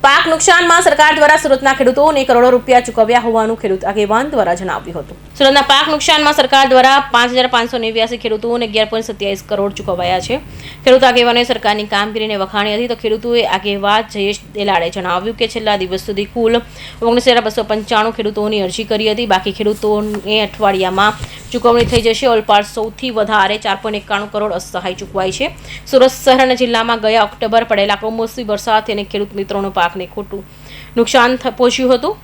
પાક નુકસાનમાં સરકાર દ્વારા સુરતના ખેડૂતોને કરોડો રૂપિયા ચૂકવ્યા હોવાનું ખેડૂત આગેવાન દ્વારા જણાવ્યું હતું. સુરતના પાક નુકસાનમાં સરકાર દ્વારા 5589 ખેડૂતોને 11.27 કરોડ ચૂકવાયા છે. ખેડૂત આગેવાનોએ સરકારની કામગીરીને વખાણી હતી તો ખેડૂતોએ આગેવાન જયેશ દેલાડે જણાવ્યું કે છેલ્લા દિવસ સુધી કુલ 19,295 ખેડૂતોની અરજી કરી હતી. બાકી ખેડૂતોને અઠવાડિયામાં ચૂકવણી થઈ જશે. ઓલપાડ સૌથી વધારે 4.91 કરોડ અસહાય ચૂકવાઈ છે. સુરત શહેર અને જિલ્લામાં ગયા ઓક્ટોબર પડેલા કમોસમી વરસાદથી અને ખેડૂત મિત્રોનો પાકને ખોટું નુકસાન પહોંચ્યું હતું.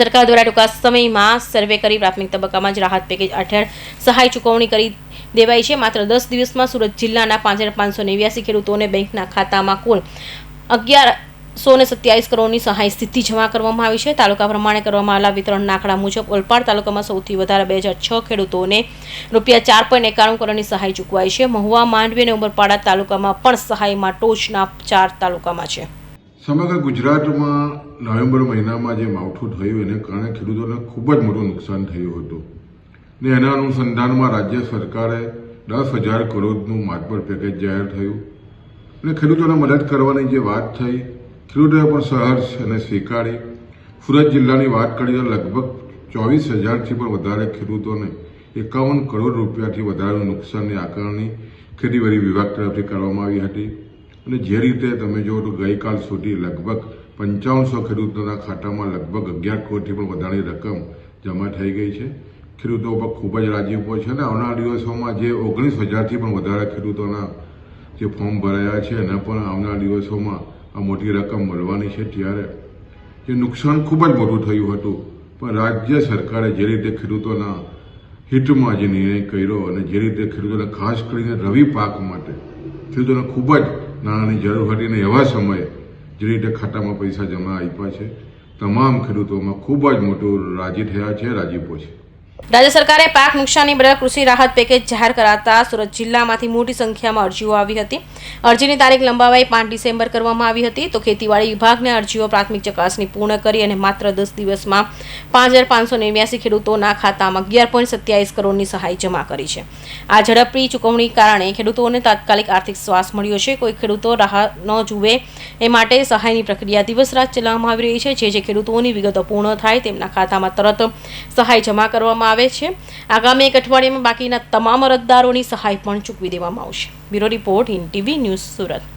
સરકાર દ્વારા ટૂંકા સમયમાં સર્વે કરી પ્રાથમિક તબક્કામાં જ રાહત પેકેજ હેઠળ સહાય ચૂકવણી કરી દેવાઈ છે. માત્ર 10 દિવસમાં સુરત જિલ્લાના 5589 ખેડૂતોને બેંકના ખાતામાં કુલ 1127 કરોડની સહાય સીધી જમા કરવામાં આવી છે. તાલુકા પ્રમાણે કરવામાં આવેલા વિતરણના આંકડા મુજબ ઓલપાડ તાલુકામાં સૌથી વધારે 2006 ખેડૂતોને રૂપિયા 4.91 કરોડની સહાય ચૂકવાઈ છે. મહુવા, માંડવી અને ઉમરપાડા તાલુકામાં પણ સહાયમાં ટોચના 4 તાલુકામાં છે. સમગ્ર ગુજરાતમાં નવેમ્બર મહિનામાં જે માવઠું થયું એને કારણે ખેડૂતોને ખૂબ જ મોટું નુકસાન થયું હતું ને એના અનુસંધાનમાં રાજ્ય સરકારે 10,000 કરોડનું માતબર પેકેજ જાહેર થયું અને ખેડૂતોને મદદ કરવાની જે વાત થઈ ખેડૂતોએ પણ સહર્ષ અને સ્વીકારી. સુરત જિલ્લાની વાત કરીએ તો લગભગ 24,000થી પણ વધારે ખેડૂતોને 51 કરોડ રૂપિયાથી વધારેનું નુકસાનની આકારણી ખેતીવાડી વિભાગ તરફથી કરવામાં આવી હતી. અને જે રીતે તમે જુઓ તો ગઈકાલ સુધી લગભગ 5500 ખેડૂતોના ખાતામાં લગભગ 11 કરોડથી પણ વધારેની રકમ જમા થઈ ગઈ છે. ખેડૂતો પર ખૂબ જ રાજીપો છે અને આવનારા દિવસોમાં જે 19,000થી પણ વધારે ખેડૂતોના જે ફોર્મ ભરાયા છે એને પણ આવનારા દિવસોમાં આ મોટી રકમ મળવાની છે. ત્યારે જે નુકસાન ખૂબ જ મોટું થયું હતું પણ રાજ્ય સરકારે જે રીતે ખેડૂતોના હિતમાં જે નિર્ણય કર્યો અને જે રીતે ખેડૂતોને ખાસ કરીને રવિ પાક માટે ખેડૂતોને ખૂબ જ નાણાંની જરૂર હતી અને એવા સમયે જે રીતે ખાતામાં પૈસા જમા આપ્યા છે તમામ ખેડૂતોમાં ખૂબ જ મોટું રાજી થયા છે, રાજીપો છે. રાજ્ય સરકારે પાક નુકસાની બદલ કૃષિ રાહત પેકેજ જાહેર કરાતા સુરત જિલ્લામાંથી મોટી સંખ્યામાં અરજીઓ આવી હતી. અરજીની તારીખ લંબાવાઈ 5 ડિસેમ્બર કરવામાં આવી હતી તો ખેતીવાડી વિભાગને અરજીઓ પ્રાથમિક ચકાસણી પૂર્ણ કરી અને માત્ર 10 દિવસમાં 5589 ખેડૂતોના ખાતામાં 11.27 કરોડની સહાય જમા કરી છે. આ ઝડપી ચૂકવણી કારણે ખેડૂતોને તાત્કાલિક આર્થિક શ્વાસ મળ્યો છે. કોઈ ખેડૂતો રાહ ન જુએ એ માટે સહાયની પ્રક્રિયા દિવસ રાત ચલાવવામાં આવી રહી છે. જે ખેડૂતોની વિગતો પૂર્ણ થાય તેમના ખાતામાં તરત સહાય જમા કરવામાં આવે છે. આગામી એક અઠવાડિયામાં બાકીના તમામ અરજદારોની સહાય પણ ચૂકવી દેવામાં આવશે. Bureau report, IN TV news, Surat.